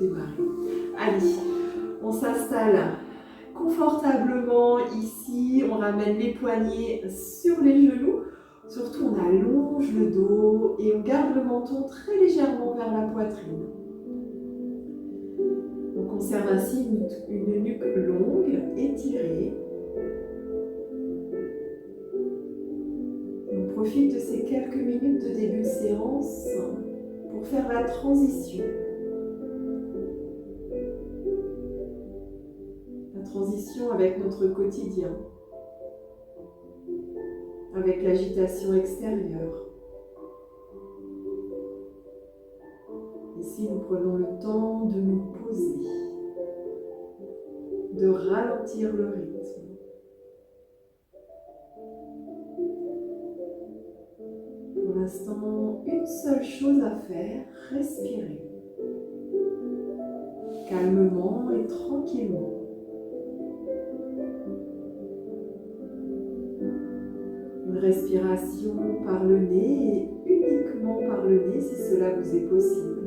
démarrer. Allez, on s'installe confortablement ici, on ramène les poignets sur les genoux, surtout on allonge le dos et on garde le menton très légèrement vers la poitrine. On conserve ainsi une nuque longue, étirée. On profite de ces quelques minutes de début de séance pour faire la transition. La transition avec notre quotidien, avec l'agitation extérieure. Ici, nous prenons le temps de nous poser, de ralentir le rythme. Pour l'instant, une seule chose à faire, respirer. Calmement et tranquillement. Une respiration par le nez et uniquement par le nez si cela vous est possible.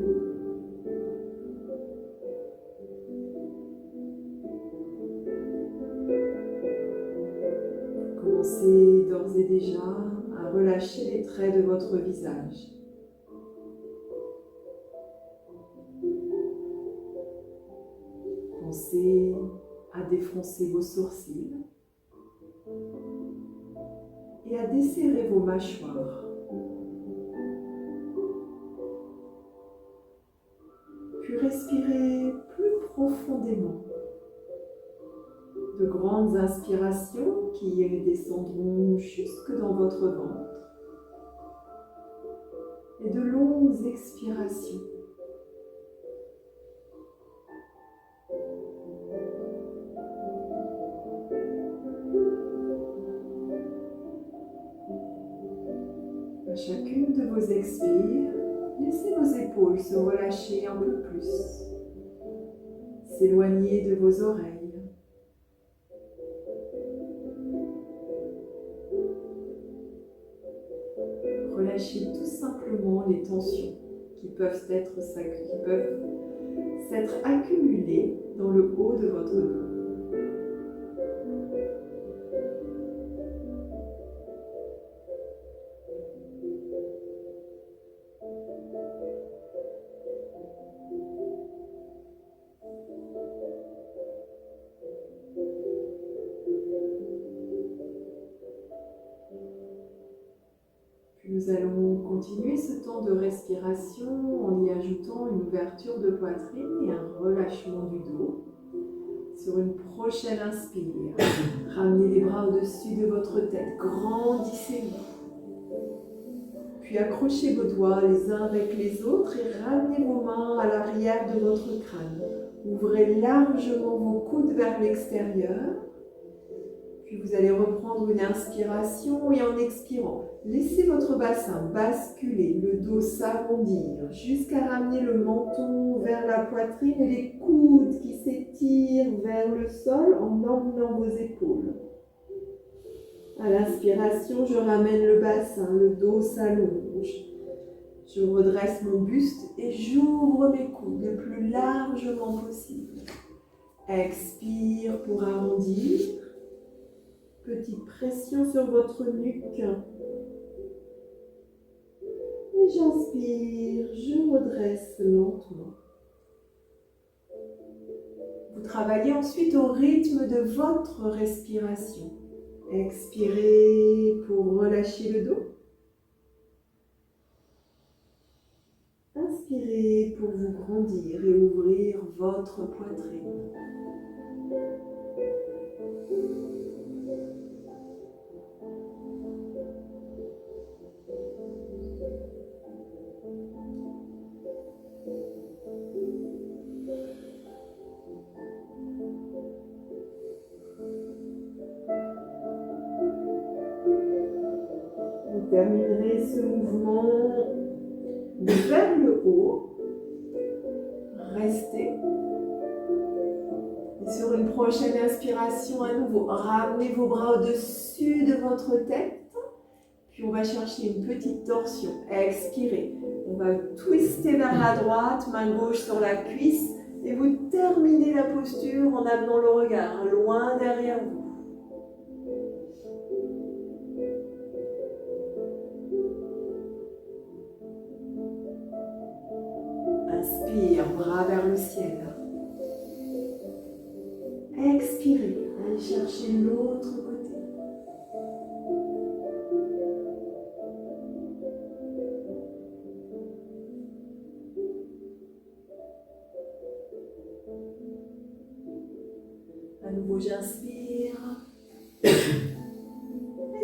Commencez d'ores et déjà à relâcher les traits de votre visage. Pensez à défroncer vos sourcils et à desserrer vos mâchoires. Puis respirez plus profondément. De grandes inspirations qui descendront jusque dans votre ventre et de longues expirations. À chacune de vos expires, laissez vos épaules se relâcher un peu plus, s'éloigner de vos oreilles. Relâchez tout simplement les tensions qui peuvent s'être accumulées dans le haut de votre dos. Nous allons continuer ce temps de respiration en y ajoutant une ouverture de poitrine et un relâchement du dos. Sur une prochaine inspire, ramenez les bras au-dessus de votre tête, grandissez-vous. Puis accrochez vos doigts les uns avec les autres et ramenez vos mains à l'arrière de votre crâne. Ouvrez largement vos coudes vers l'extérieur. Puis vous allez reprendre une inspiration et en expirant, laissez votre bassin basculer, le dos s'arrondir jusqu'à ramener le menton vers la poitrine et les coudes qui s'étirent vers le sol en emmenant vos épaules. À l'inspiration, je ramène le bassin, le dos s'allonge. Je redresse mon buste et j'ouvre mes coudes le plus largement possible. Expire pour arrondir. Petite pression sur votre nuque. Et j'inspire, je redresse lentement. Vous travaillez ensuite au rythme de votre respiration. Expirez pour relâcher le dos. Inspirez pour vous grandir et ouvrir votre poitrine. Vous terminerez ce mouvement vers le haut. Restez. Et sur une prochaine inspiration à nouveau, ramenez vos bras au-dessus de votre tête. Puis on va chercher une petite torsion. Expirez. On va twister vers la droite, main gauche sur la cuisse. Et vous terminez la posture en amenant le regard loin derrière vous. Inspire, bras vers le ciel. Expirez, allez chercher l'autre côté. À nouveau, j'inspire. Et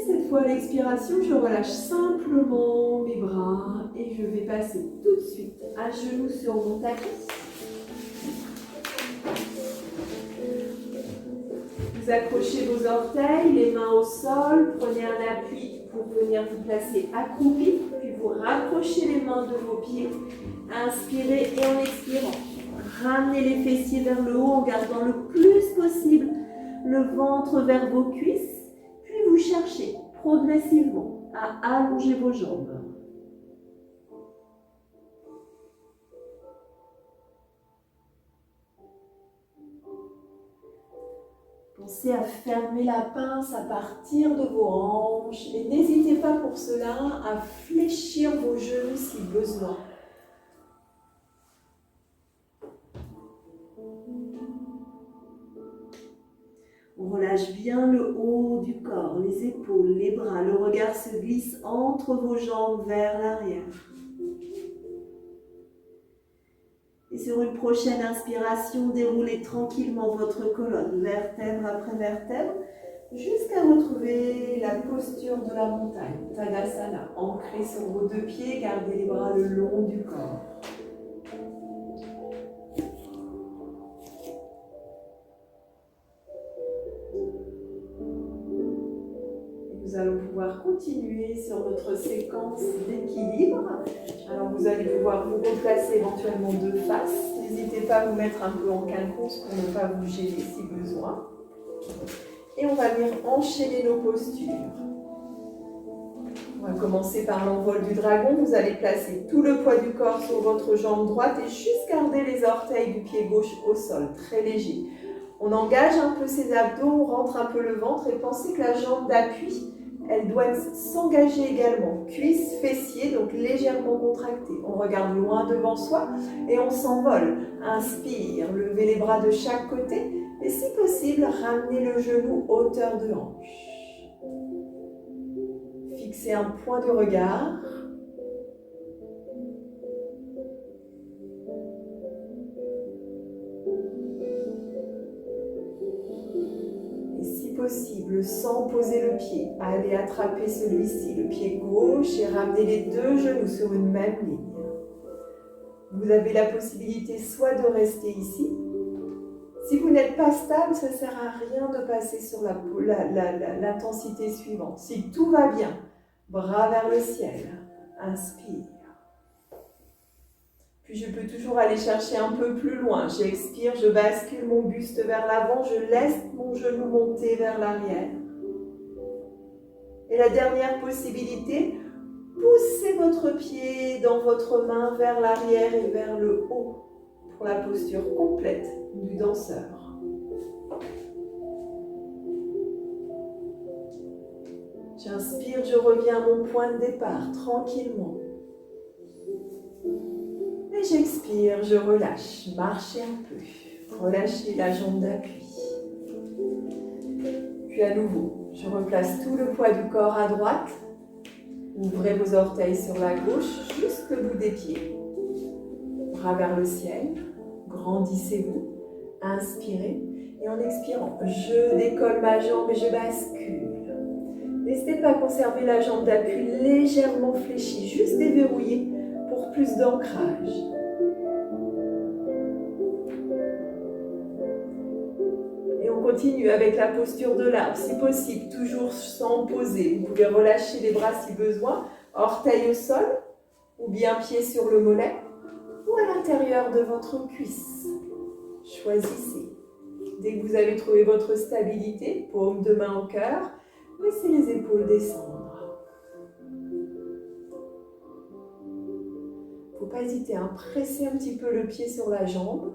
cette fois, à l'expiration, je relâche simplement mes bras et je vais passer tout de suite à genoux sur mon tapis. Vous accrochez vos orteils, les mains au sol, prenez un appui pour venir vous placer accroupi, puis vous rapprochez les mains de vos pieds. Inspirez et en expirant, ramenez les fessiers vers le haut en gardant le plus possible le ventre vers vos cuisses, puis vous cherchez progressivement à allonger vos jambes. Pensez à fermer la pince à partir de vos hanches et n'hésitez pas pour cela à fléchir vos genoux si besoin. On relâche bien le haut du corps, les épaules, les bras. Le regard se glisse entre vos jambes vers l'arrière. Et sur une prochaine inspiration, déroulez tranquillement votre colonne, vertèbre après vertèbre, jusqu'à retrouver la posture de la montagne, Tadasana, ancré sur vos deux pieds, gardez les bras le long du corps. Nous allons pouvoir continuer sur notre séquence d'équilibre. Alors vous allez pouvoir vous replacer éventuellement de face. N'hésitez pas à vous mettre un peu en quinconce pour ne pas vous gêner si besoin. Et on va venir enchaîner nos postures. On va commencer par l'envol du dragon. Vous allez placer tout le poids du corps sur votre jambe droite et juste garder les orteils du pied gauche au sol, très léger. On engage un peu ses abdos, on rentre un peu le ventre et pensez que la jambe d'appui, elle doit s'engager également. Cuisses, fessiers, donc légèrement contractés. On regarde loin devant soi et on s'envole. Inspire, levez les bras de chaque côté et si possible, ramenez le genou hauteur de hanche. Fixez un point de regard. Possible, sans poser le pied, allez attraper celui-ci, le pied gauche, et ramener les deux genoux sur une même ligne. Vous avez la possibilité soit de rester ici. Si vous n'êtes pas stable, ça ne sert à rien de passer sur l'intensité suivante. Si tout va bien, bras vers le ciel, inspire. Puis je peux toujours aller chercher un peu plus loin. J'expire, je bascule mon buste vers l'avant, je laisse mon genou monter vers l'arrière. Et la dernière possibilité, poussez votre pied dans votre main vers l'arrière et vers le haut pour la posture complète du danseur. J'inspire, je reviens à mon point de départ tranquillement. Et j'expire, je relâche, marchez un peu, relâchez la jambe d'appui. Puis à nouveau, je replace tout le poids du corps à droite. Ouvrez vos orteils sur la gauche, jusqu'au bout des pieds. Bras vers le ciel, grandissez-vous, inspirez. Et en expirant, je décolle ma jambe et je bascule. N'hésitez pas à conserver la jambe d'appui légèrement fléchie, juste déverrouillée pour plus d'ancrage. Et on continue avec la posture de l'arbre, si possible, toujours sans poser. Vous pouvez relâcher les bras si besoin, orteils au sol, ou bien pieds sur le mollet, ou à l'intérieur de votre cuisse. Choisissez. Dès que vous avez trouvé votre stabilité, paume de main au cœur, laissez les épaules descendre. Il ne faut pas hésiter à presser un petit peu le pied sur la jambe.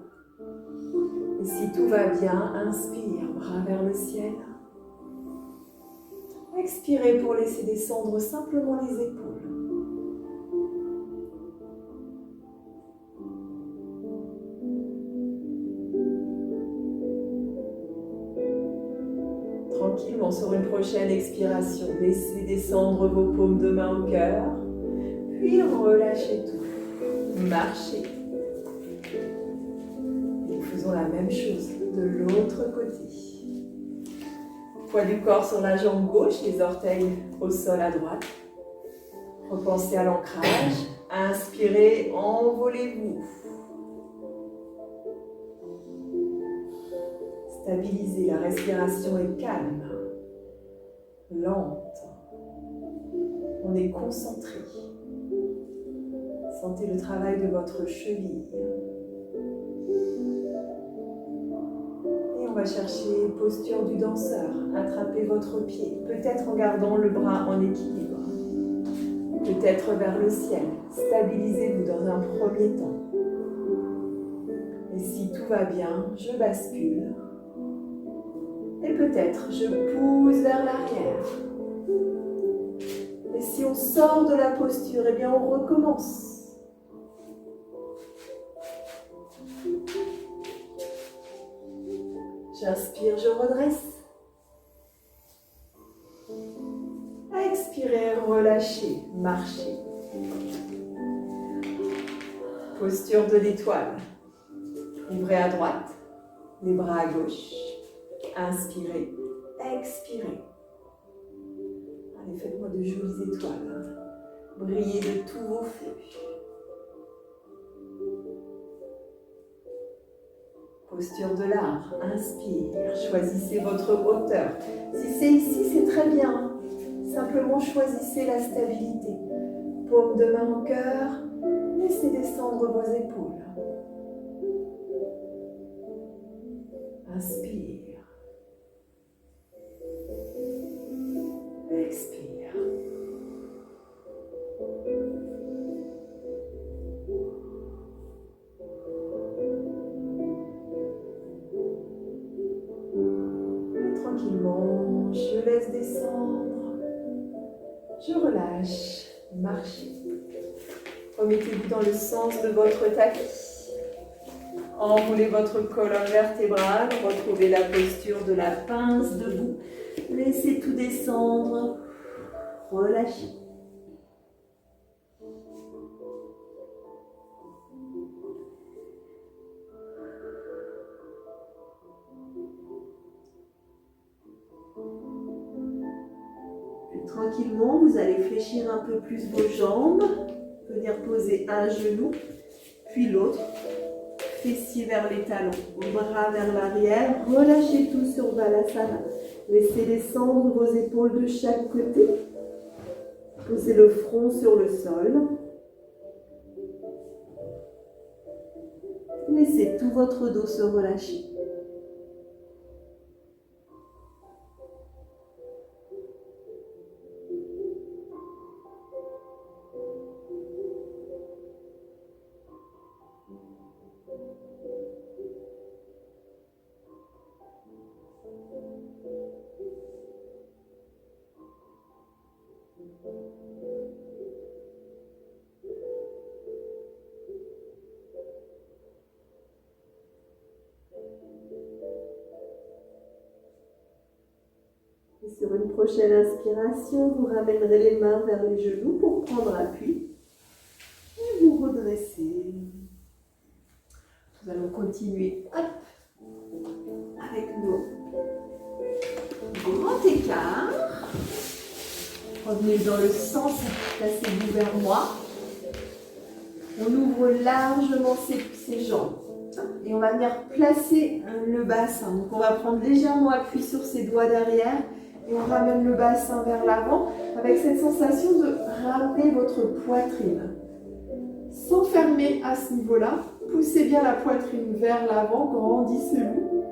Si tout va bien, inspire, bras vers le ciel. Expirez pour laisser descendre simplement les épaules. Tranquillement, sur une prochaine expiration, laissez descendre vos paumes de main au cœur, puis relâchez tout. Marchez. Nous faisons la même chose de l'autre côté. Poids du corps sur la jambe gauche, les orteils au sol à droite. Repensez à l'ancrage. Inspirez, envolez-vous. Stabilisez, la respiration est calme, lente. On est concentré. Sentez le travail de votre cheville. Et on va chercher posture du danseur. Attrapez votre pied, peut-être en gardant le bras en équilibre. Peut-être vers le ciel. Stabilisez-vous dans un premier temps. Et si tout va bien, je bascule. Et peut-être je pousse vers l'arrière. Et si on sort de la posture, eh bien on recommence. J'inspire, je redresse. Expirez, relâchez, marchez. Posture de l'étoile. Ouvrez à droite, les bras à gauche. Inspirez, expirez. Allez, faites-moi de jolies étoiles. Brillez de tous vos feux. Posture de l'arbre. Inspire. Choisissez votre hauteur. Si c'est ici, c'est très bien. Simplement choisissez la stabilité. Paume de main au cœur. Laissez descendre vos épaules. Inspire. Expire. Et tranquillement, je laisse descendre. Je relâche. Marchez. Remettez-vous dans le sens de votre tapis. Enroulez votre colonne vertébrale. Retrouvez la posture de la pince debout. Laissez tout descendre. Relâchez. Puis tranquillement, vous allez fléchir un peu plus vos jambes. Venir poser un genou, puis l'autre. Fessiers vers les talons, bras vers l'arrière. Relâchez tout sur Balasana. Laissez descendre vos épaules de chaque côté. Posez le front sur le sol. Laissez tout votre dos se relâcher. Et sur une prochaine inspiration, vous ramènerez les mains vers les genoux pour prendre appui. Et vous redressez. Nous allons continuer avec nos grands écarts. Revenez dans le sens, placez-vous vers moi. On ouvre largement ses jambes. Et on va venir placer le bassin. Donc on va prendre légèrement appui sur ses doigts derrière. Et on ramène le bassin vers l'avant avec cette sensation de ramener votre poitrine. Sans fermer à ce niveau-là, poussez bien la poitrine vers l'avant, grandissez-vous.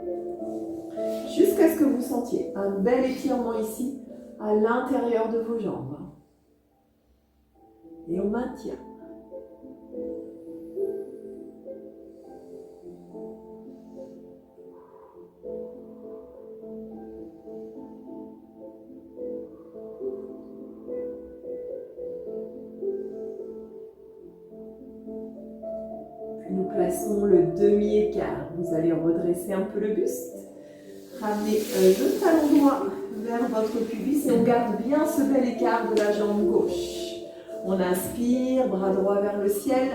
Jusqu'à ce que vous sentiez un bel étirement ici, à l'intérieur de vos jambes. Et on maintient. façon le demi-écart. Vous allez redresser un peu le buste. Ramenez le talon droit vers votre pubis et on garde bien ce bel écart de la jambe gauche. On inspire, bras droit vers le ciel.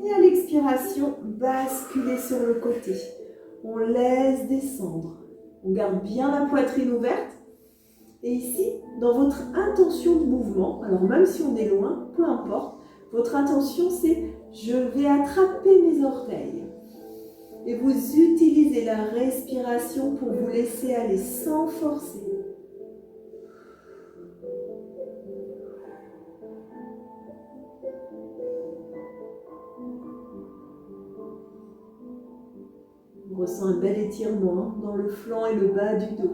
Et à l'expiration, basculez sur le côté. On laisse descendre. On garde bien la poitrine ouverte. Et ici, dans votre intention de mouvement, alors même si on est loin, peu importe, votre intention c'est « je vais attraper mes orteils ». Et vous utilisez la respiration pour vous laisser aller sans forcer. On ressent un bel étirement dans le flanc et le bas du dos.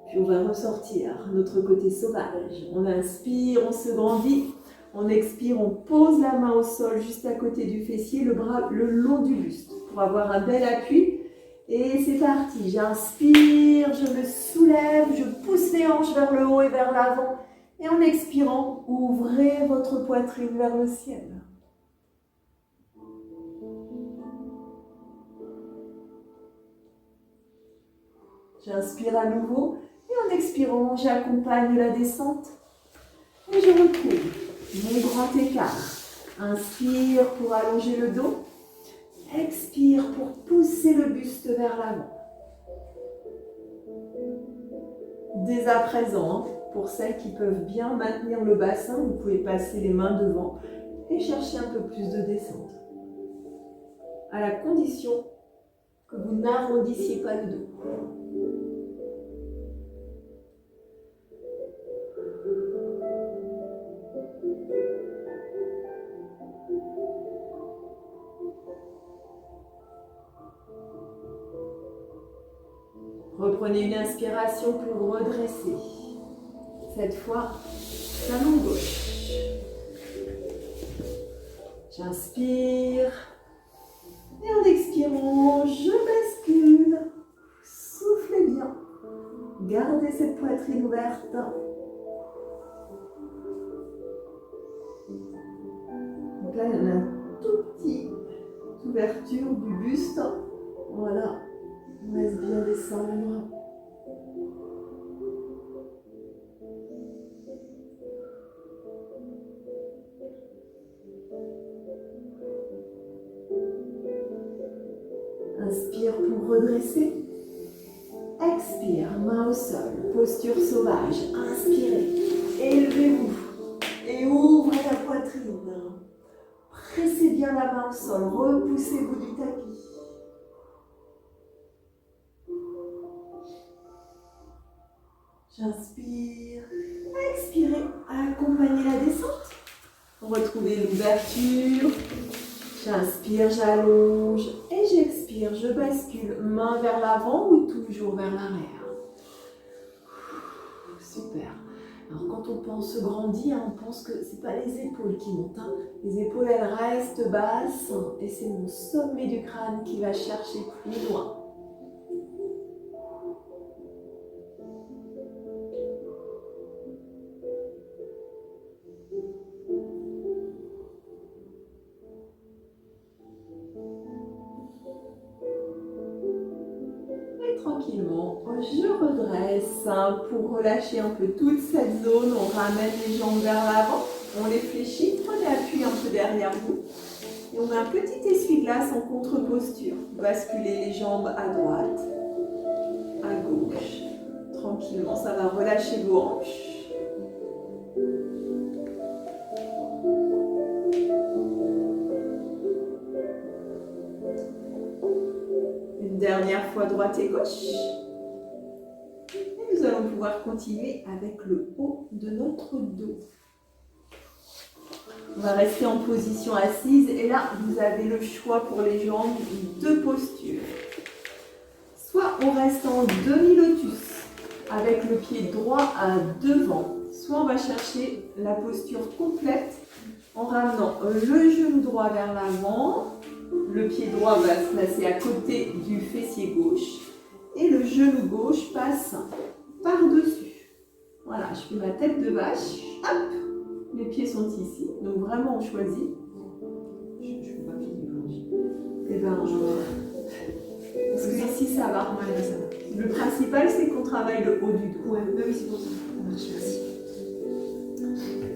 Puis on va ressortir notre côté sauvage. On inspire, on se grandit. On expire, on pose la main au sol juste à côté du fessier, le bras le long du buste pour avoir un bel appui. Et c'est parti. J'inspire, je me soulève, je pousse les hanches vers le haut et vers l'avant. Et en expirant, ouvrez votre poitrine vers le ciel. J'inspire à nouveau et en expirant, j'accompagne la descente et je retrouve mon grand écart. Inspire pour allonger le dos. Expire pour pousser le buste vers l'avant. Dès à présent, pour celles qui peuvent bien maintenir le bassin, vous pouvez passer les mains devant et chercher un peu plus de descente. À la condition que vous n'arrondissiez pas le dos. Reprenez une inspiration pour redresser. Cette fois, la main gauche. J'inspire. Et en expirant, je bascule. Soufflez bien. Gardez cette poitrine ouverte. Donc là, il y en a une toute petite ouverture du buste. Voilà. On laisse bien descendre. Inspire pour redresser. Expire, main au sol, posture sauvage. Inspirez, élevez-vous et ouvrez la poitrine. Pressez bien la main au sol, repoussez-vous du tapis. J'inspire, expirez, accompagnez la descente. Retrouvez l'ouverture. J'inspire, j'allonge et j'expire, je bascule, main vers l'avant ou toujours vers l'arrière. Super. Alors quand on pense grandir, on pense que ce n'est pas les épaules qui montent. Les épaules, elles restent basses et c'est mon sommet du crâne qui va chercher plus loin. Tranquillement, je redresse pour relâcher un peu toute cette zone. On ramène les jambes vers l'avant, on les fléchit, prenez appui un peu derrière vous. Et on met un petit essuie-glace en contre-posture. Basculez les jambes à droite, à gauche. Tranquillement, ça va relâcher vos hanches. Dernière fois droite et gauche. Et nous allons pouvoir continuer avec le haut de notre dos. On va rester en position assise et là, vous avez le choix pour les jambes, deux postures. Soit on reste en demi-lotus avec le pied droit à devant, soit on va chercher la posture complète en ramenant le genou droit vers l'avant. Le pied droit va se placer à côté du fessier gauche et le genou gauche passe par-dessus. Voilà, je fais ma tête de vache. Hop, Les pieds sont ici, donc vraiment on choisit. Je ne peux pas plier aujourd'hui. Et ben, parce que ici ça va. Ouais, ça va. Le principal c'est qu'on travaille le haut du dos. Ouais, bah oui, c'est pour ça. Ça marche, merci.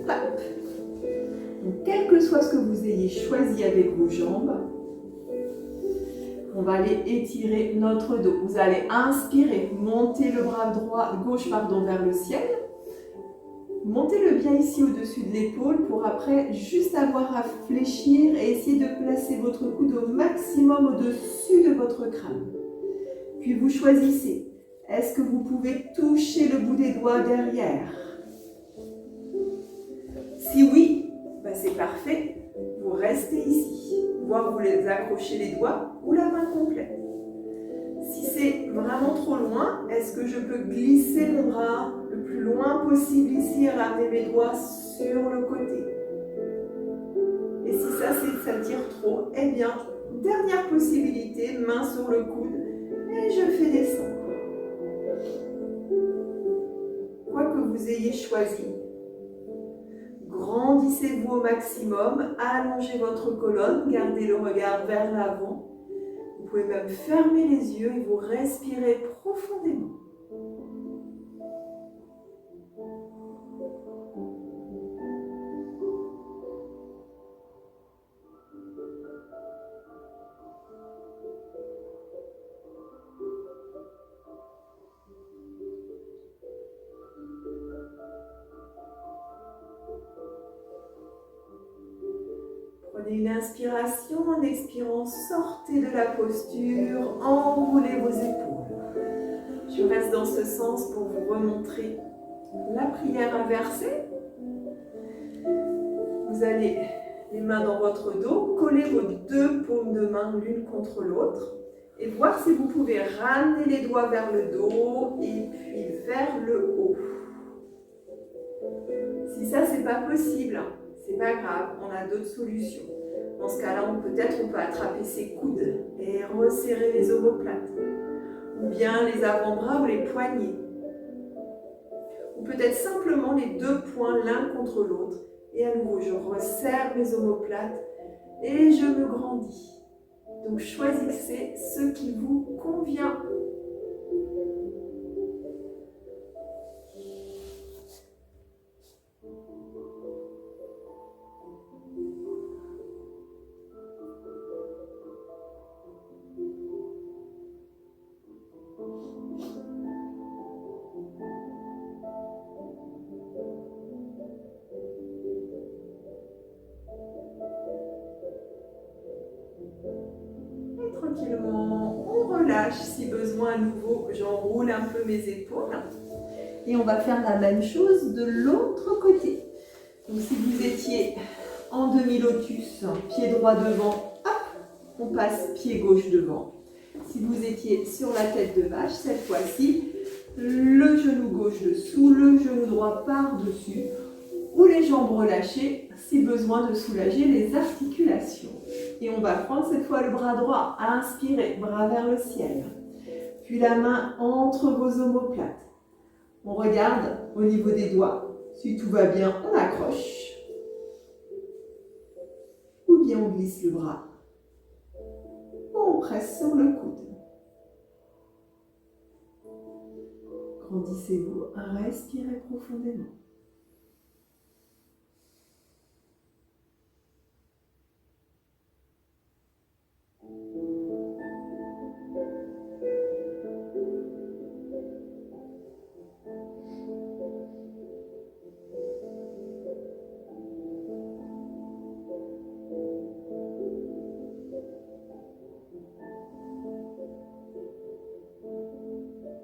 Hop. Donc, quel que soit ce que vous ayez choisi avec vos jambes, on va aller étirer notre dos. Vous allez inspirer, monter le bras gauche vers le ciel. Montez-le bien ici au-dessus de l'épaule pour après juste avoir à fléchir et essayer de placer votre coude au maximum au-dessus de votre crâne. Puis vous choisissez, est-ce que vous pouvez toucher le bout des doigts derrière? Si oui, ben c'est parfait, vous restez ici. Voire vous les accrochez les doigts ou la main complète. Si c'est vraiment trop loin, est-ce que je peux glisser mon bras le plus loin possible ici et ramener mes doigts sur le côté? Et si ça tire trop, eh bien, dernière possibilité, main sur le coude et je fais descendre. Quoi que vous ayez choisi, grandissez-vous au maximum, allongez votre colonne, gardez le regard vers l'avant. Vous pouvez même fermer les yeux et vous respirez profondément. Prenez une inspiration, en expirant, sortez de la posture, enroulez vos épaules. Je reste dans ce sens pour vous remontrer la prière inversée. Vous allez les mains dans votre dos, coller vos deux paumes de main l'une contre l'autre et voir si vous pouvez ramener les doigts vers le dos et puis vers le haut. Si ça, c'est pas possible, c'est pas grave, on a d'autres solutions. Dans ce cas-là, peut-être on peut attraper ses coudes et resserrer les omoplates. Ou bien les avant-bras ou les poignets. Ou peut-être simplement les deux poings l'un contre l'autre. Et à nouveau, je resserre mes omoplates et je me grandis. Donc choisissez ce qui vous convient. Tranquillement, on relâche si besoin à nouveau, j'enroule un peu mes épaules et on va faire la même chose de l'autre côté. Donc si vous étiez en demi-lotus, pied droit devant, hop, on passe pied gauche devant. Si vous étiez sur la tête de vache, cette fois-ci, le genou gauche dessous, le genou droit par-dessus ou les jambes relâchées si besoin de soulager les articulations. Et on va prendre cette fois le bras droit, inspirez, bras vers le ciel. Puis la main entre vos omoplates. On regarde au niveau des doigts. Si tout va bien, on accroche. Ou bien on glisse le bras. On presse sur le coude. Grandissez-vous, respirez profondément.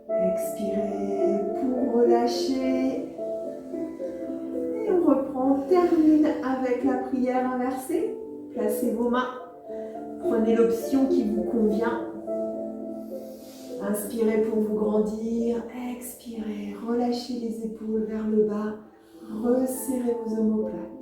Expirez pour relâcher. Et on reprend, on termine avec la prière inversée. Placez vos mains. Prenez l'option qui vous convient. Inspirez pour vous grandir. Expirez, relâchez les épaules vers le bas. Resserrez vos omoplates.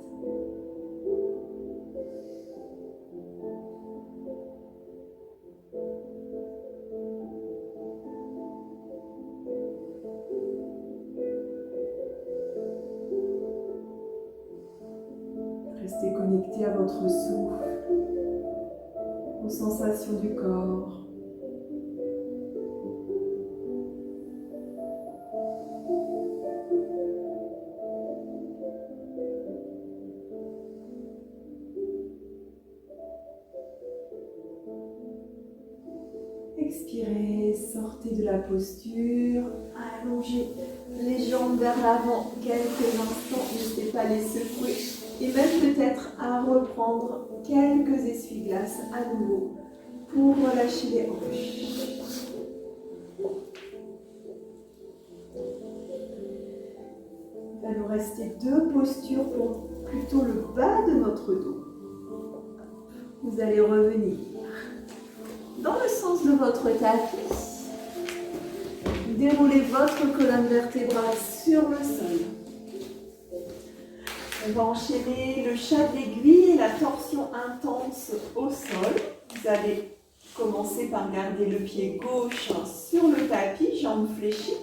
votre souffle, aux sensations du corps. Expirez, sortez de la posture, allongez les jambes vers l'avant quelques instants, n'hésitez pas à les secouer et même peut-être à reprendre quelques essuie-glaces à nouveau pour relâcher les hanches. Il va nous rester deux postures pour plutôt le bas de notre dos. Vous allez revenir dans le sens de votre tapis. Déroulez votre colonne vertébrale sur le sol. On va enchaîner le chat d'aiguille et la torsion intense au sol. Vous allez commencer par garder le pied gauche sur le tapis, jambes fléchies,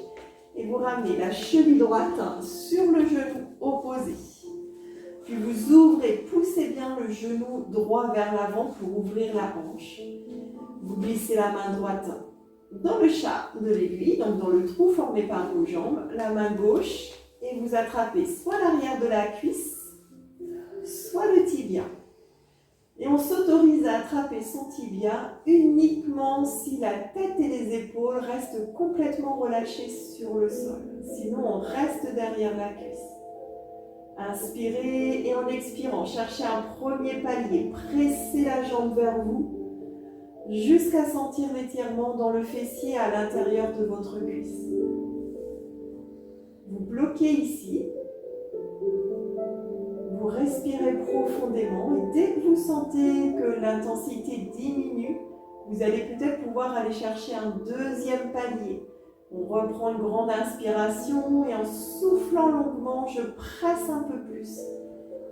et vous ramenez la cheville droite sur le genou opposé. Puis vous ouvrez, poussez bien le genou droit vers l'avant pour ouvrir la hanche. Vous glissez la main droite dans le chat de l'aiguille, donc dans le trou formé par vos jambes, la main gauche, et vous attrapez soit l'arrière de la cuisse, soit le tibia. Et on s'autorise à attraper son tibia uniquement si la tête et les épaules restent complètement relâchées sur le sol. Sinon, on reste derrière la cuisse. Inspirez et en expirant, cherchez un premier palier. Pressez la jambe vers vous jusqu'à sentir l'étirement dans le fessier à l'intérieur de votre cuisse. Vous bloquez ici. Vous respirez profondément et dès que vous sentez que l'intensité diminue, vous allez peut-être pouvoir aller chercher un deuxième palier. On reprend une grande inspiration et en soufflant longuement, je presse un peu plus.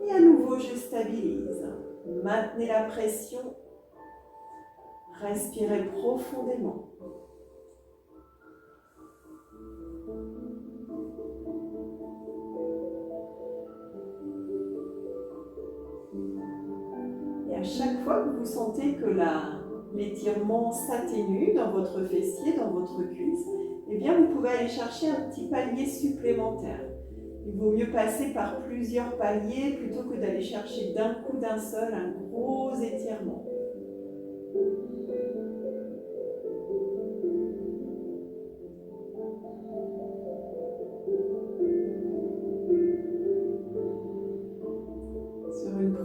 Et à nouveau, je stabilise. Maintenez la pression. Respirez profondément. Et à chaque fois que vous sentez que l'étirement s'atténue dans votre fessier, dans votre cuisse, eh bien vous pouvez aller chercher un petit palier supplémentaire. Il vaut mieux passer par plusieurs paliers plutôt que d'aller chercher d'un coup d'un seul un gros étirement.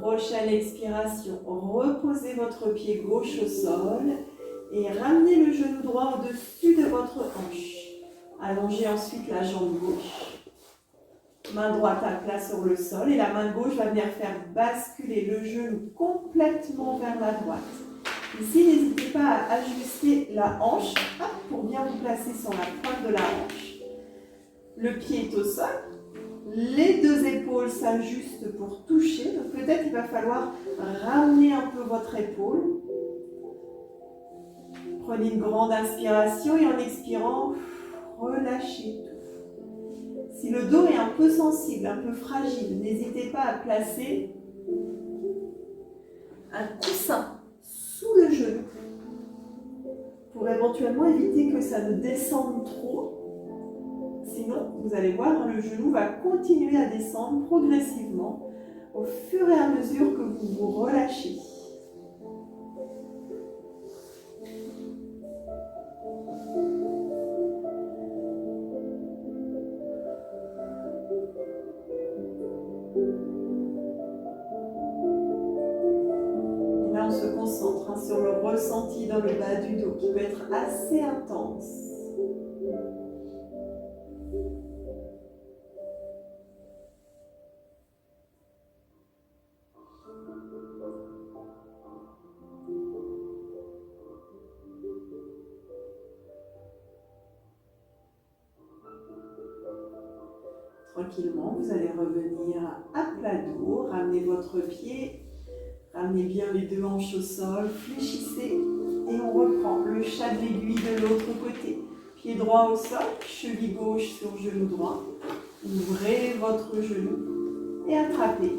Prochaine expiration, reposez votre pied gauche au sol et ramenez le genou droit au-dessus de votre hanche. Allongez ensuite la jambe gauche. Main droite à plat sur le sol et la main gauche va venir faire basculer le genou complètement vers la droite. Ici, n'hésitez pas à ajuster la hanche pour bien vous placer sur la pointe de la hanche. Le pied est au sol. Les deux épaules s'ajustent pour toucher. Donc peut-être il va falloir ramener un peu votre épaule. Prenez une grande inspiration et en expirant, relâchez tout. Si le dos est un peu sensible, un peu fragile, n'hésitez pas à placer un coussin sous le genou pour éventuellement éviter que ça ne descende trop. Sinon, vous allez voir, le genou va continuer à descendre progressivement au fur et à mesure que vous vous relâchez. Et là, on se concentre sur le ressenti dans le bas du dos qui peut être assez intense. Tranquillement, vous allez revenir à plat dos, ramenez votre pied, ramenez bien les deux hanches au sol, fléchissez et on reprend le chat de l'aiguille de l'autre côté. Pied droit au sol, cheville gauche sur genou droit, ouvrez votre genou et attrapez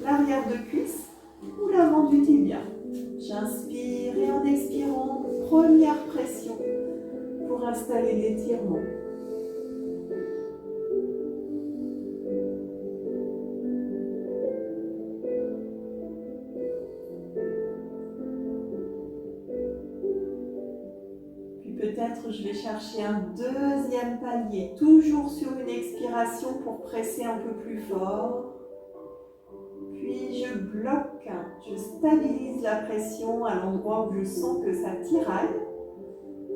l'arrière de cuisse ou l'avant du tibia. J'inspire et en expirant, première pression pour installer l'étirement. Puis peut-être je vais chercher un deuxième palier, toujours sur une expiration pour presser un peu plus fort. Puis je bloque, je stabilise la pression à l'endroit où je sens que ça tiraille.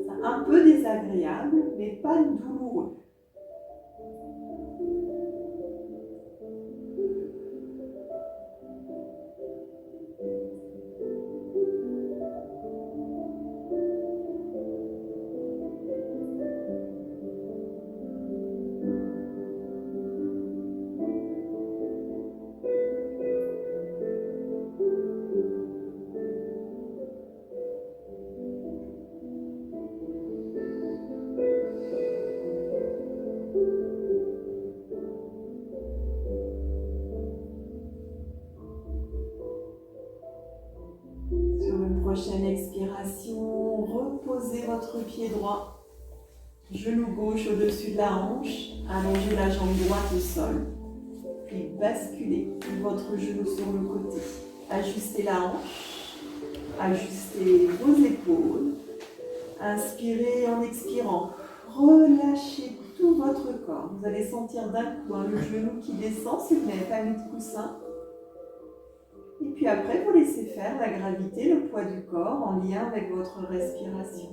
C'est un peu désagréable, mais pas douloureux. Prochaine expiration, reposez votre pied droit, genou gauche au-dessus de la hanche, allongez la jambe droite au sol, puis basculez votre genou sur le côté. Ajustez la hanche, ajustez vos épaules, inspirez en expirant, relâchez tout votre corps. Vous allez sentir d'un coup le genou qui descend si vous n'avez pas mis de coussin. Et puis après, vous laissez faire la gravité, le poids du corps en lien avec votre respiration.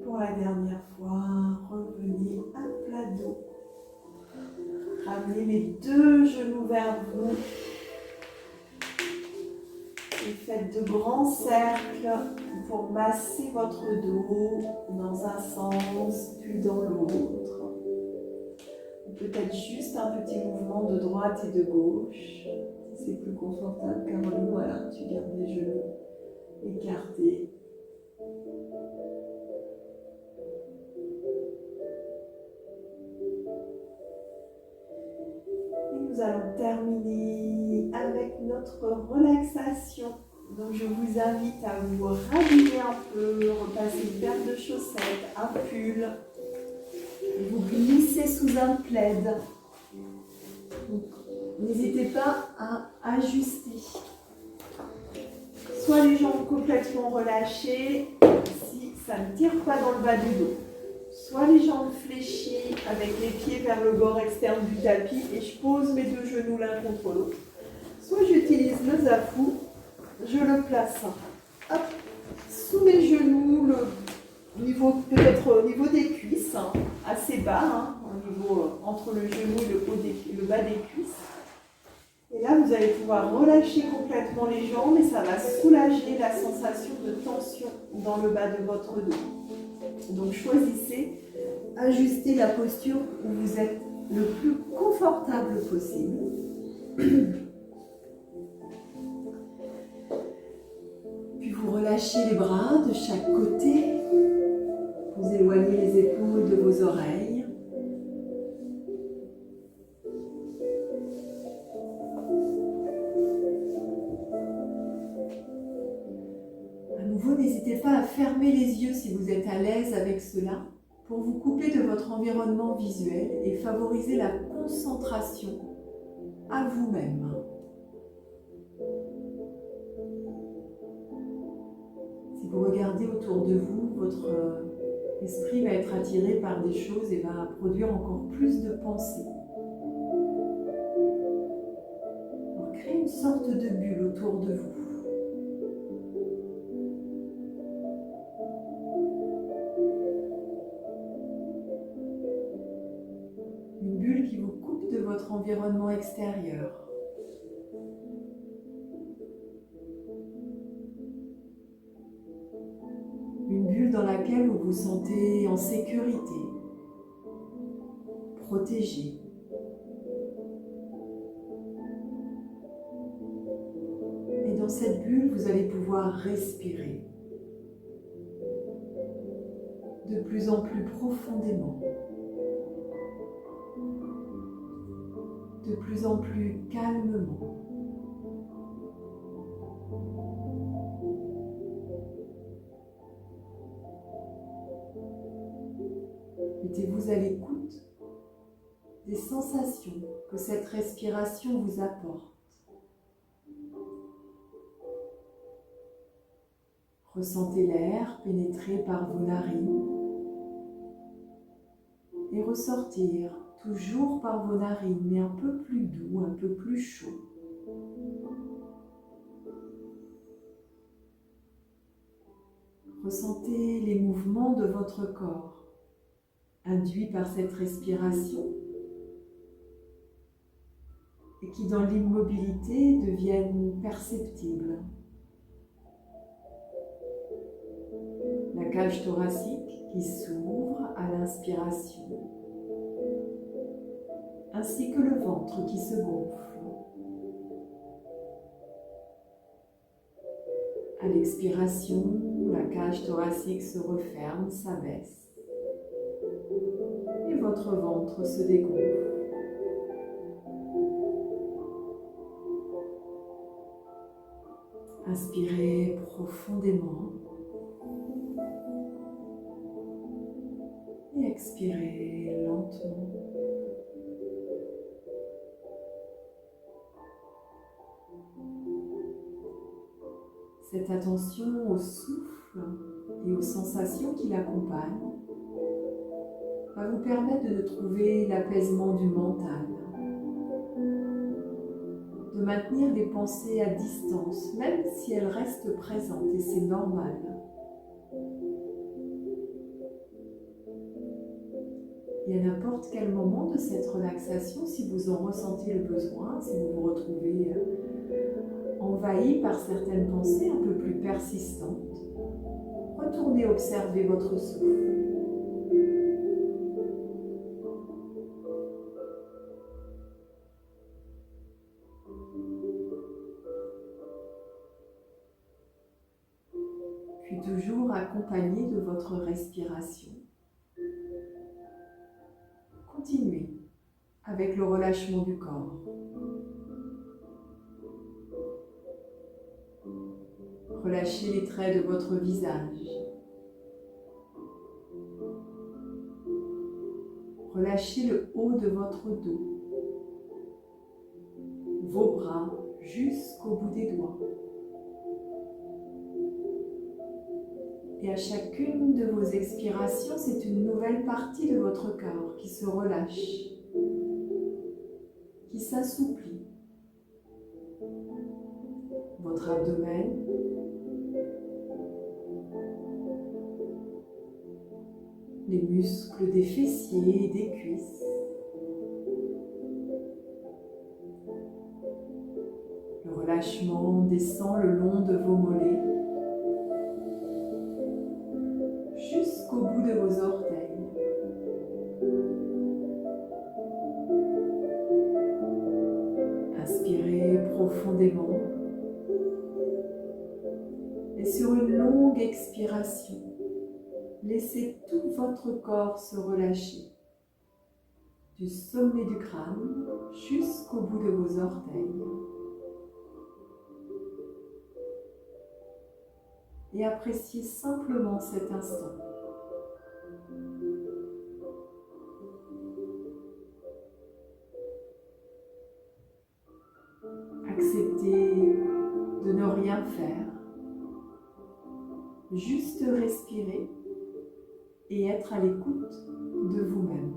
Pour la dernière fois, revenez à plat dos. Ramenez les deux genoux vers vous. Et faites de grands cercles pour masser votre dos dans un sens puis dans l'autre. Peut-être juste un petit mouvement de droite et de gauche. Si c'est plus confortable, Caroline, voilà, tu gardes les genoux écartés. Nous allons terminer avec notre relaxation. Donc je vous invite à vous rhabiller un peu, repasser une paire de chaussettes, un pull. Et vous glissez sous un plaid. Donc, n'hésitez pas à ajuster. Soit les jambes complètement relâchées, si ça ne tire pas dans le bas du dos. Soit les jambes fléchies avec les pieds vers le bord externe du tapis et je pose mes deux genoux l'un contre l'autre. Soit j'utilise le zafou, je le place hop, sous mes genoux, peut-être au niveau des cuisses, assez bas, au niveau entre le genou et le bas des cuisses. Et là, vous allez pouvoir relâcher complètement les jambes et ça va soulager la sensation de tension dans le bas de votre dos. Donc choisissez, ajustez la posture où vous êtes le plus confortable possible. Puis vous relâchez les bras de chaque côté. Vous éloignez les épaules de vos oreilles. À nouveau, n'hésitez pas à fermer les yeux si vous êtes à l'aise avec cela, pour vous couper de votre environnement visuel et favoriser la concentration à vous-même. Si vous regardez autour de vous, votre esprit va être attiré par des choses et va produire encore plus de pensées. une sorte de bulle autour de vous. Une bulle qui vous coupe de votre environnement extérieur. Une bulle dans laquelle vous vous sentez en sécurité, protégé. Et dans cette bulle, vous allez pouvoir respirer de plus en plus profondément, de plus en plus calmement. Mettez-vous à l'écoute des sensations que cette respiration vous apporte. Ressentez l'air pénétrer par vos narines et ressortir toujours par vos narines, mais un peu plus doux, un peu plus chaud. Ressentez les mouvements de votre corps induits par cette respiration et qui dans l'immobilité deviennent perceptibles. La cage thoracique qui s'ouvre à l'inspiration, ainsi que le ventre qui se gonfle. À l'expiration, la cage thoracique se referme, s'abaisse et votre ventre se dégonfle. Inspirez profondément et expirez lentement. Cette attention au souffle et aux sensations qui l'accompagnent va vous permettre de trouver l'apaisement du mental, de maintenir des pensées à distance, même si elles restent présentes, et c'est normal. Et à n'importe quel moment de cette relaxation, si vous en ressentez le besoin, si vous vous retrouvez envahi par certaines pensées un peu plus persistantes, retournez observer votre souffle. Puis toujours accompagné de votre respiration, continuez avec le relâchement du corps. Relâchez les traits de votre visage. Relâchez le haut de votre dos, vos bras jusqu'au bout des doigts. Et à chacune de vos expirations, c'est une nouvelle partie de votre corps qui se relâche, qui s'assouplit. Votre abdomen, les muscles des fessiers et des cuisses, le relâchement descend le long de vos mollets jusqu'au bout de vos orteils. Inspirez profondément et sur une longue expiration, laissez tout votre corps se relâcher, du sommet du crâne jusqu'au bout de vos orteils. Et appréciez simplement cet instant. Acceptez de ne rien faire, juste respirer et être à l'écoute de vous-même.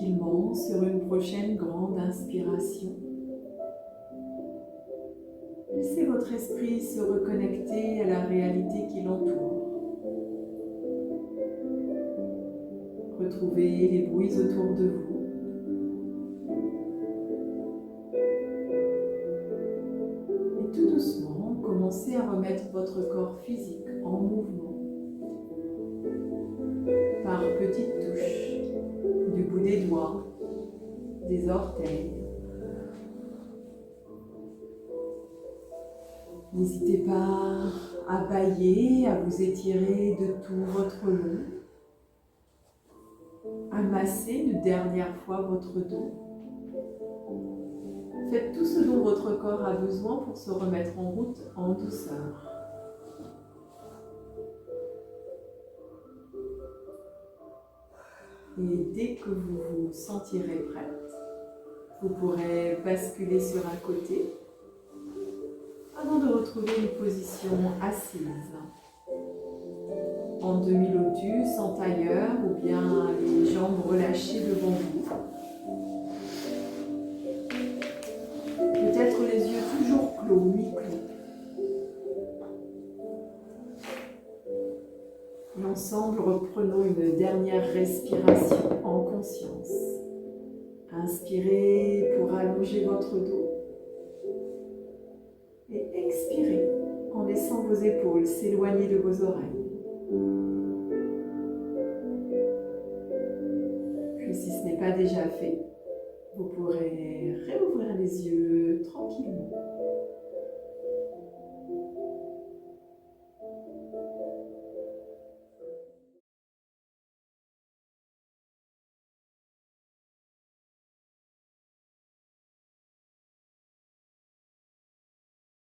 tranquillement sur une prochaine grande inspiration. Laissez votre esprit se reconnecter à la réalité qui l'entoure. Retrouvez les bruits autour de vous. Et tout doucement, commencez à remettre votre corps physique en mouvement. Par petites touches, du bout des doigts, des orteils. N'hésitez pas à bâiller, à vous étirer de tout votre long, à masser une dernière fois votre dos. Faites tout ce dont votre corps a besoin pour se remettre en route en douceur. Et dès que vous vous sentirez prête, vous pourrez basculer sur un côté avant de retrouver une position assise. En demi-lotus, en tailleur ou bien les jambes relâchées devant vous. Peut-être les yeux toujours clos, mi-clos. Et ensemble, reprenons une dernière respiration en conscience. Inspirez pour allonger votre dos. Et expirez en laissant vos épaules s'éloigner de vos oreilles. Puis si ce n'est pas déjà fait, vous pourrez réouvrir les yeux tranquillement.